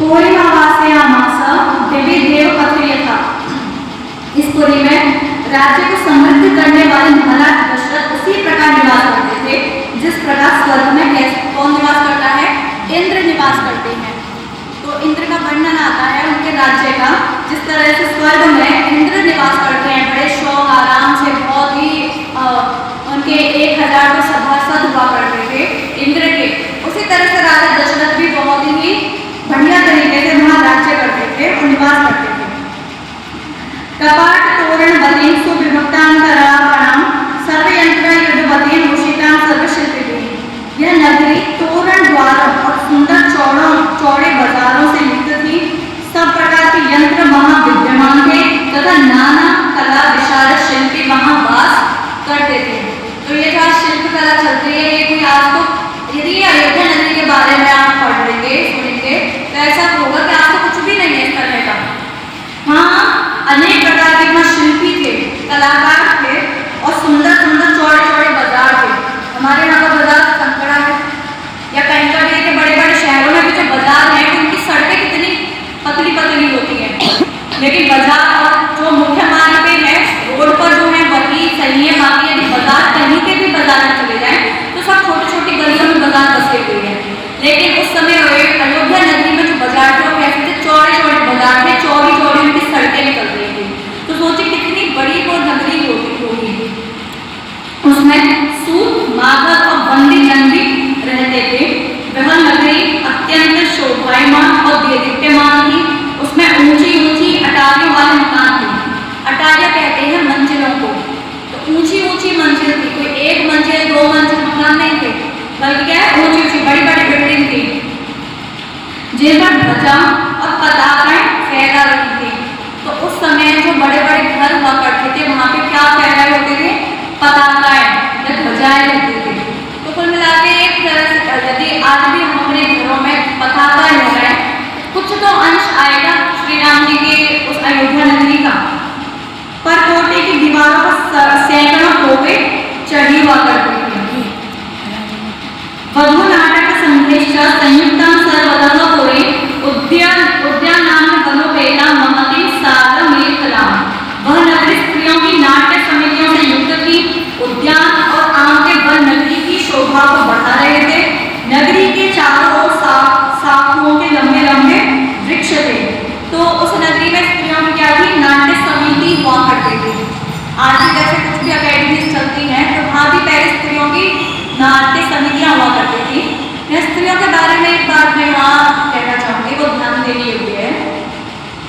पूर्णिमावास्यामास देवी देवपत्नी था। इस पुरी में राज्य को समृद्ध करने वाले महाराज दशरथ उसी प्रकार निवास करते थे जिस प्रकार स्वर्ग में कौन निवास करता है? इंद्र निवास करते हैं। तो इंद्र का वर्णन आता है उनके राज्य का, जिस तरह से स्वर्ग में इंद्र निवास करते हैं बड़े शौक आराम से, बहुत ही उनके 1000 तो सभासद हुआ करते थे इंद्र के। उसी तरह से राजा दशरथ भी बहुत ही बढ़िया तरीके से वहाँ राज्य करते थे और निवास करते थे। कपाट तोरण बलीन सुविभक्तांतराणाम सर्वयंत्र युद्धवतीन उषितां सर्वशिल्पिनी। यह नगरी तोरण द्वार और सुंदर चौड़े बाजारों से युक्त थी। सब प्रकार के यंत्र वहाँ विद्यमान थे तथा नाना कला विशाल शिल्पी वहाँ वास करते थे। तो ये जो शिल्प कला चलती है, ये कोई आज तो यदि अयोध्या नगरी के बारे में आप पढ़ लेंगे सुनेंगे तो ऐसा होगा कि आज तो कुछ भी नहीं है इस तरह का। हाँ, अनेक प्रकार के वहाँ शिल्पी थे, कलाकार थे और सुंदर सुंदर चौड़े चौड़े बाजार थे। हमारे यहाँ का बाजार संकड़ा है या कहीं का भी, बड़े बड़े शहरों में भी जो बाजार है उनकी सड़कें कितनी पतली पतली होती हैं, लेकिन बाजार और जो मुख्य मार्ग पे है रोड पर जो है वही सही है। बाकी यदि बाजार कहीं के भी बाजार में चले जाए तो सब छोटी छोटी गलियों में बाजार बसे हुए हैं। लेकिन उस समय अयोध्या नगरी में जो बाजार थे वो कैसे थे? चौड़े चौड़े बाजार थे, चौड़ी चौड़ी उनकी सड़कें निकल रही थी। तो सोचिए कितनी बड़ी वो नगरी होगी। उसमें सूत मागध और बंदी जन भी रहते थे। वह नगरी अत्यंत शोभायमान और देदीप्यमान थी। उसमें ऊंची ऊंची अटारियों वाले मकान थे। अटारियां कहते हैं मंजिलों को। तो ऊंची ऊंची मंजिल थी, कोई एक मंजिल दो मंजिल मकान नहीं थे, बल्कि क्या है ऊंची ऊंची बड़ी बड़ी बिल्डिंग थी जिन पर ध्वजा और पताकाएं फहरा रही थी। तो उस समय जो बड़े बड़े घर हुआ करते थे वहां पे क्या फहराए होते थे? पताकाएं या ध्वजाएं होती थी। तो कुल मिला के एक तरह से यदि आज भी हम अपने घरों में पताका लगाए, कुछ तो अंश आएगा श्री राम जी के उस अयोध्या नगरी का। पर कोटे की दीवारों पर सैकड़ों तोपे चढ़ी हुआ करती थी। वधु नाटक संदेश संयुक्तम सर्वतः पुरे उद्यान नाम वनोपेता महती सागर मेखलाम। वह नगरी स्त्रियों की नाट्य समितियों से युक्त थी। उद्यान और आम के वन नगरी की शोभा को बढ़ा रहे थे। नगरी के चारों ओर साखुओं के लंबे लंबे वृक्ष थे। तो उस नगरी में स्त्रियों की क्या थी? नाट्य समिति हुआ करती थी। आज भी जैसे कुछ भी अकेडमीज चलती हैं तो वहाँ भी पहले स्त्रियों की नाट्य समितियाँ हुआ करती थी। मैं स्त्रियों के बारे में एक बात मैं यहाँ कहना चाहूँगी, वो ध्यान देने योग्य है।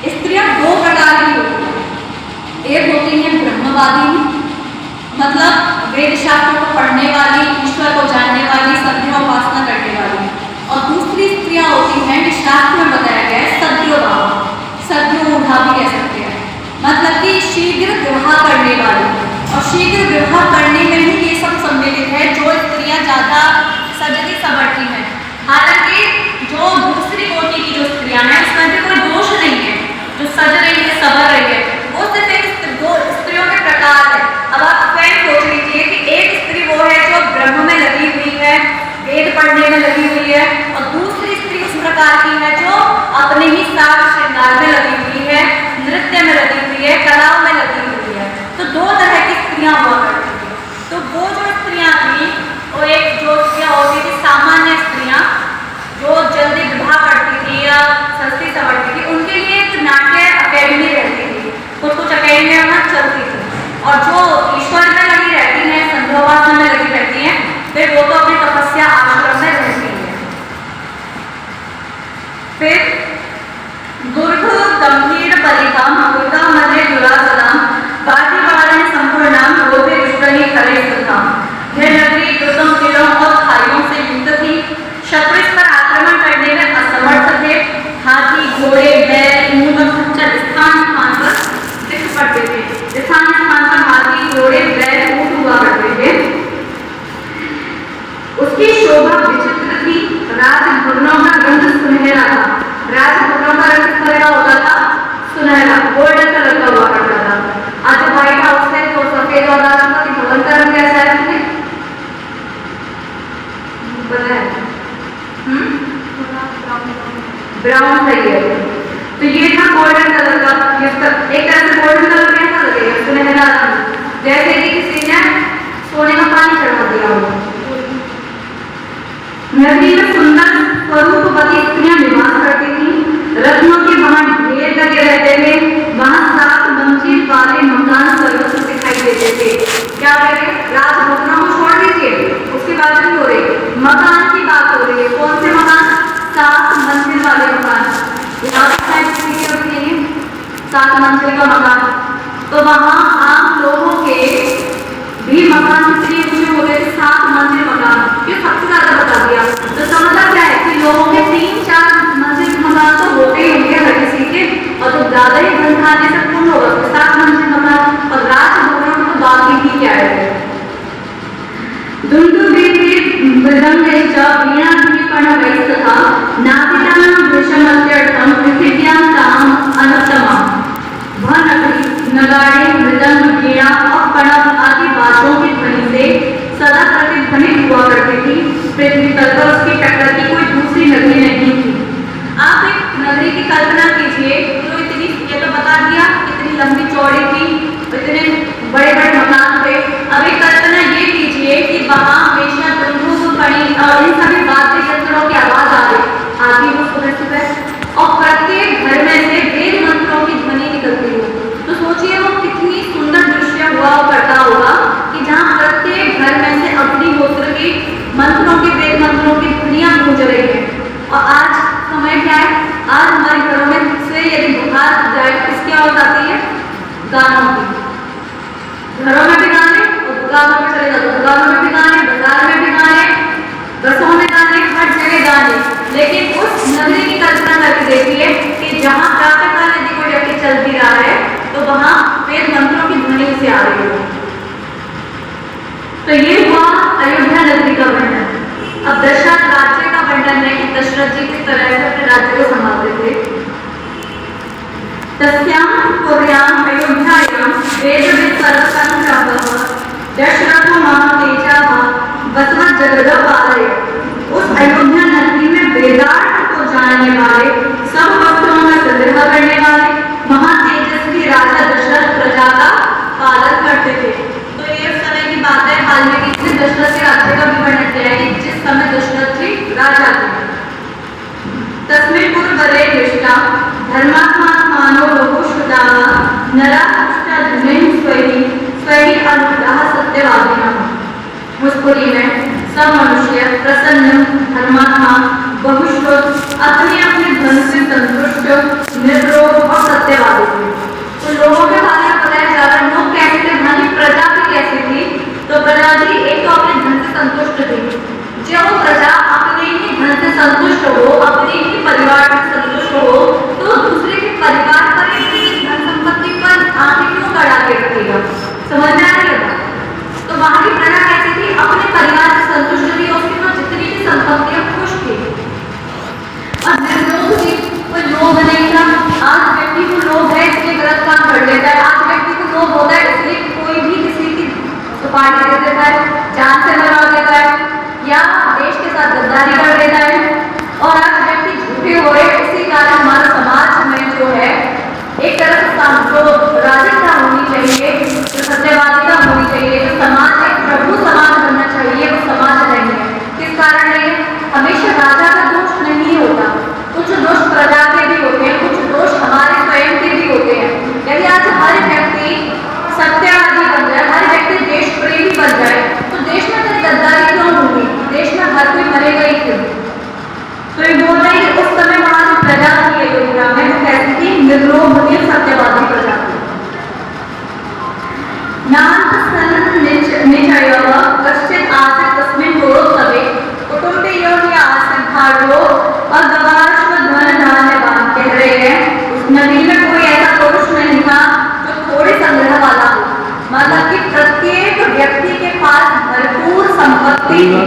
स्त्रियाँ दो प्रकार की होती हैं। एक होती हैं ब्रह्मवादी, मतलब वेद शास्त्रों को पढ़ने वाली, ईश्वर को जानने वाली, सत्य उपासना करने वाली। और दूसरी स्त्रियाँ होती हैं कि शास्त्र में बताया गया है सद्योभाव, सद्योधा भी कह सकते हैं, मतलब कि शीघ्र विवाह करने वाली। और शीघ्र विवाह करने में ही ये सब सम्मिलित है जो स्त्रियां ज्यादा सजती सवरती हैं। हालांकि जो दूसरी कोटि की जो स्त्रियां हैं उसमें भी कोई दोष नहीं है, जो सज रही है सवर रही है, वो सिर्फ एक दो स्त्रियों के प्रकार है। अब आप स्वयं सोच लीजिए कि एक स्त्री वो है जो ब्रह्म में लगी हुई है, वेद पढ़ने में लगी हुई है, और दूसरी स्त्री उस प्रकार की है जो अपने ही साज श्रृंगार में लगी हुई है, नृत्य में लगी हुई है, कलाओं में लगी हुई है। तो दो तरह की स्त्रियां हुआ करती थी। तो वो जो स्त्रियां थी वो एक जो क्या होती थी सामान्य स्त्रियां जो जल्दी विवाह करती थी या सस्ती सवरती थी, उनके लिए एक नाट्य अकेडमी रहती थी, कुछ कुछ अकेडमियां वहाँ चलती थी। और जो ईश्वर में लगी रहती हैं, संध्योपासना में लगी रहती हैं, फिर वो तो अपनी तपस्या आश्रम में रहती है। फिर दुर्ग गंभीर परिधाम दुर्गा मध्य दुरासदाम बाधिवारण संपूर्णाम रोधे विष्णु खरे सुधाम। यह नगरी दुर्गम किलों और खाइयों से युक्त थी। शत्रु इस पर आक्रमण करने में असमर्थ थे। हाथी घोड़े बैल ऊंट और खच्चर स्थान स्थान पर दिख पड़ते थे। स्थान स्थान पर हाथी घोड़े बैल ऊंट हुआ करते थे। उसकी शोभा विचित्र थी। राजभवनों का रंग सुनहरा था। राजभवनों का रंग किस तरह का होता ब्राउन सही है। तो ये था गोल्डन कलर का, एक तरह से गोल्डन कलर कैसा लगेगा, सुनहरा रंग, जैसे कि किसी ने सोने का पानी चढ़ा दिया हो। नगरी में सुंदर स्वरूपवती स्त्रियां निवास करती थी। रत्नों के वहां ढेर लगे रहते थे। वहां 7 मंजिल वाले मकान सर्वत्र दिखाई देते थे। क्या करें, राजभवनों को छोड़ दीजिए, उसकी बात नहीं हो रही, मकान की बात हो रही है। कौन से मकान? 7 मंजिल वाले मकान। यहाँ पर 7 मंजिल का मकान। तो वहां आम लोगों के भी मकान कितने ऊंचे होते थे? 7 मंजिल मकान। ये सबसे ज्यादा बता दिया। तो समझा क्या है कि लोगों के 3-4 मंजिल मकान तो होते ही होंगे हर किसी के, और तो ज्यादा ही धन खाने से कौन होगा? 7 मंजिल मकान। और राजभवनों में तो बाकी ही क्या है। वीणा नाविकानां विषमत्यर्थं पृथिव्यां ताम् अनुत्तमम्। वह नगाड़े, मृदंग, वीणा और कणक आदि वाद्यों की ध्वनि से सदा प्रतिध्वनित हुआ करती थी। पृथ्वी तल पर उसकी टक्कर की कोई दूसरी नगरी नहीं थी। आप एक नगरी की कल्पना कीजिए, जो इतनी, ये तो बता दिया, इतनी लंबी चौड़ी थी, इतने बड़े बड़े मकान थे। अब एक कल्पना ये कीजिए कि वहां हमेशा दुर्गुण पड़ी और इन सभी वाद्य यंत्रों की आवाज आ रही आती हो सुबह सुबह, और प्रत्येक घर में से वेद मंत्रों की ध्वनि निकलती हो। तो सोचिए वो कितनी सुंदर दृश्य हुआ करता होगा कि जहाँ प्रत्येक घर में से अग्निहोत्र की मंत्रों के, वेद मंत्रों की ध्वनियां गूंज रही है। और आज समय क्या है, आज हमारे घरों में से यदि बुखार जाए तो किसकी आवाज आती है? गानों की। घरों में भी गाने और दुकानों में चले जाओ, दुकानों में भी गाने, बाजार में भी गाने, बसों में गाने, हर जगह गाने। लेकिन उस नगरी की कल्पना करके देखिए कि जहाँ प्रातःकाल यदि कोई व्यक्ति चल भी रहा है तो वहां वेद मंत्रों की ध्वनि से आ रही है। तो ये हुआ अयोध्या नगरी का वर्णन। अब दशरथ राज्य का वर्णन है कि दशरथ जी किस तरह से अपने राज्य को संभालते थे। तस्यां पुर्यां अयोध्यायां वेदविद सर्वसंग्रहः दशरथो महातेजः वसवः जगदपालय। उस अयोध्या नगरी में वेदार्थ को जानने वाले, सब वस्त्रों का संग्रह करने वाले महातेजस्वी राजा दशरथ प्रजा का पालन करते थे। तो ये उस समय की बात है, हाल में किसी दशरथ के राज्य का विवरण किया है कि जिस समय दशरथ जी राजा थे। तस्मिन् पूर्वरे दृष्टा धर्मात्मात्मानो बहुश्रुताः नराः पुष्टाधनेन स्वैः अनुगताः सत्यवादिनः। उस पुरी में सब मनुष्य प्रसन्न, धर्मात्मा, बहुश्रुत, अपने अपने धन से संतुष्ट, निर्रोग और सत्यवादी थे। तो लोगों के बारे में बताया जा रहा है, लोग कैसे थे, हमारी प्रजा भी कैसी थी। तो प्रजा जी एक तो अपने धन से संतुष्ट थी। जो प्रजा अपने ही धन से संतुष्ट हो, अपने ही परिवार से संतुष्ट हो, तो दूसरे के परिवार पर, धन संपत्ति पर आंखें क्यों गड़ा के रखेगा? समझ में आ रही है? तो वहां की प्रजा कैसी थी? अपने परिवार से संतुष्ट थी, उसके पास जितनी भी संपत्तियां खुश थी। और निर्लोभ थी, कोई लोभ नहीं था। आज व्यक्ति को लोभ है इसलिए गलत काम कर लेता है। आज व्यक्ति को लोभ होता है इसलिए कोई भी किसी की सुपारी दे देता है, जान से मरवा देता है, या देश के साथ गद्दारी कर देता है। और आज व्यक्ति झूठे हो रहे, इसी कारण हमारा समाज में जो है एक तरह से जो राजकता होनी चाहिए, जो सत्यवादिता होनी चाहिए, जो समाज एक प्रभु समाज बनना चाहिए, वो समाज नहीं है। किस कारण नहीं है? हमेशा राजा का दोष नहीं होता, कुछ दोष प्रजा के भी होते हैं, कुछ दोष हमारे स्वयं के भी होते हैं। यदि आज हर व्यक्ति सत्यवादी बन जाए, हर व्यक्ति देश प्रेमी बन जाए, तो देश में कोई गद्दारी क्यों होगी? देश में हर कोई मरेगा ही क्यों? तो ये बोल रहे हैं उस समय वहां जो प्रजा थी अयोध्या में, वो कैसी थी? निर्लोभ थी, सत्यवादी प्रजा थी। कश्चित आसीत् तस्मिन् पुरोत्सवे कुटुम्बेयो हि आसीत् भार्गवो अगवाश्व धन धान्यवान्। कह रहे हैं उस नगरी में कोई ऐसा पुरुष नहीं था जो थोड़े संग्रह वाला हो, मतलब कि प्रत्येक व्यक्ति के पास भरपूर संपत्ति थी।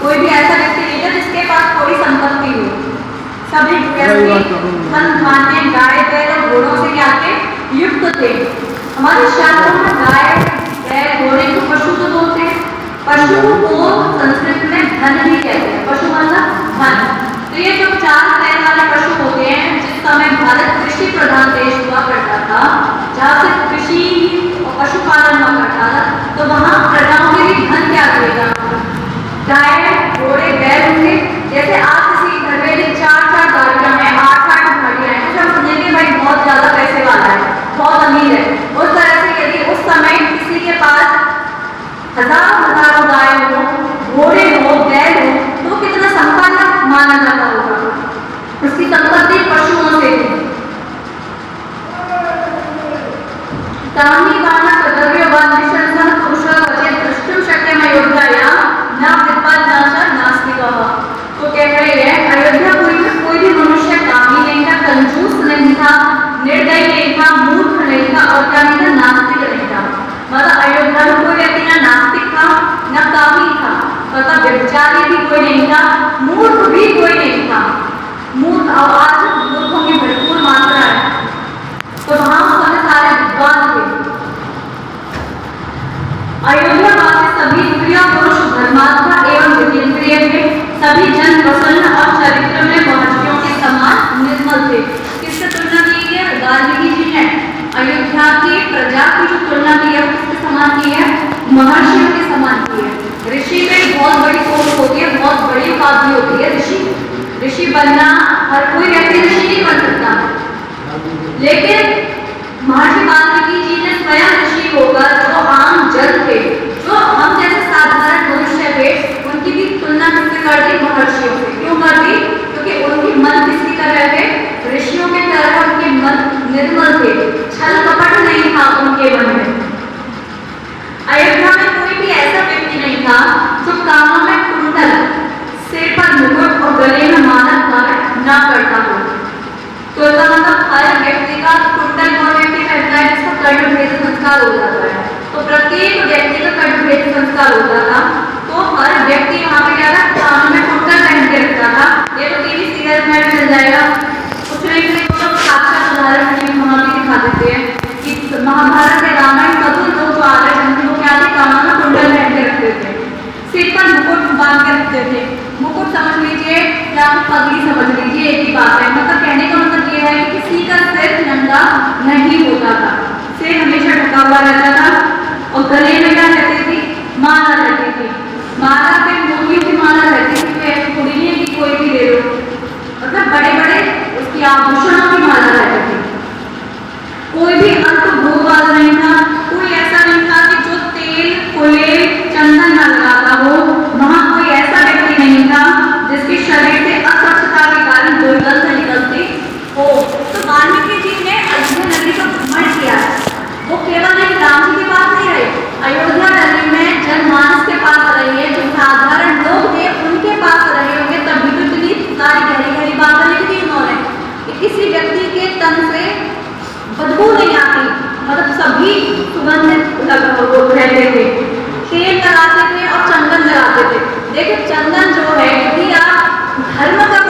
कोई भी ऐसा व्यक्ति नहीं था जिसके पास थोड़ी संपत्ति हो। सभी व्यक्ति धन धान्य, गाय, बैल और घोड़ों से क्या थे? युक्त थे। हमारे शास्त्रों में गाय, बैल, घोड़े को पशु तो बोलते हैं। पशु को संस्कृत में धन भी कहते हैं। पशु मतलब धन। तो ये जो 4 पैर वाले पशु होते हैं गाय घोड़े बैल होंगे। जैसे आप किसी घर में यदि 4-4 गाड़ियां हैं, 8-8 गाड़ियां हैं, तो हम समझेंगे भाई बहुत ज्यादा पैसे वाला है, बहुत अमीर है। उस तरह से यदि उस समय किसी के पास हजारों गाय हो, घोड़े हो, बैल हो, तो कितना संपन्न माना जाता होगा। उसकी संपत्ति पशुओं से थी। तो कह रहे हैं अयोध्यापुरी में कोई भी मनुष्य कामी नहीं था, कंजूस नहीं था, निर्दयी नहीं था, मूर्ख नहीं था और क्या नहीं था, नास्तिक नहीं था। मतलब अयोध्या में कोई व्यक्ति ना नास्तिक था न कामी था, मतलब व्यभिचारी भी कोई नहीं था, मूर्ख भी कोई नहीं था। मूर्ख और आज मूर्खों की भरपूर मात्रा है, तो वहां उस समय सारे विद्वान थे। अयोध्या वासी सभी प्रिय पुरुष धर्मात्मा एवं जितेंद्रिय थे, सभी जन प्रसन्न और चरित्र में महर्षियों के समान निर्मल थे। किससे तुलना की है? वाल्मीकि जी ने अयोध्या की प्रजा की जो तुलना की है किसके समान की है? महर्षियों के समान की है। ऋषि में बहुत बड़ी पोस्ट होती है, बहुत बड़ी उपाधि होती है ऋषि बनना। हर कोई व्यक्ति ऋषि नहीं बन सकता, लेकिन महर्षि वाल्मीकि जी ने स्वयं ऋषि होकर जो आम जन थे, जो हम जैसे साधारण मनुष्य थे, उनकी भी तुलना किससे कर दी? महर्षियों से। क्यों कर दी? क्योंकि उनके मन किसकी तरह थे? ऋषियों के तरह उनके मन निर्मल थे, छल कपट नहीं था उनके मन में। अयोध्या में कोई भी ऐसा व्यक्ति नहीं था जो कानों में कुंडल, सिर पर मुकुट और गले में मानव धारण न करता हो। तो इसका मतलब हर व्यक्ति का कुंडल कौन व्यक्ति पहनता है जिसका कर्ण भेद संस्कार हो जाता है, तो प्रत्येक व्यक्ति का कर्ण भेद संस्कार होता था। तो हर व्यक्ति वहाँ पे क्या था? कानों में कुंडल पहन के रखता था। ये तो टीवी सीरियल में भी मिल जाएगा। कुछ नहीं तो साक्षात उदाहरण वहाँ भी दिखा देते हैं कि महाभारत में रामायण कभी लोग जो आ रहे थे वो क्या थे? कानों में कुंडल पहन के रखते थे, सिर पर मुकुट बांध के रखते थे। मुकुट समझ लीजिए या पगड़ी समझ लीजिए, एक ही बात है। मतलब कहने का मतलब ये है कि किसी का सिर नंगा नहीं होता था, सिर हमेशा ढका हुआ रहता था। और गले में क्या रहती थी? माला रहती थी। माला पे मोतियों की माला रहती थी, तो ऐसी थोड़ी नहीं है कि कोई भी ले लो, मतलब बड़े बड़े उसकी आभूषणों की माला रहती थी। कोई भी अंत भोग वाला नहीं था, कोई ऐसा नहीं था कि जो तेल कुलेल चंदन न लगाता हो। वहां कोई ऐसा व्यक्ति नहीं था जिसके शरीर से अस्वच्छता के कारण दुर्गंध निकलती हो। तो वाल्मीकि जी ने अयोध्या नगरी का भ्रमण किया है। वो केवल एक राम जी के पास नहीं रहे, अयोध्या नगरी में जनमानस के पास रही है, जो साधारण लोग थे उनके पास रहे होंगे, तभी तो इतनी सारी गहरी गहरी बातें लिख दी उन्होंने कि किसी व्यक्ति के तन से बदबू नहीं आती, मतलब सभी सुगंधित रहते थे, तेल लगाते थे और चंदन लगाते थे। देखिए चंदन जो है, यदि आप धर्म का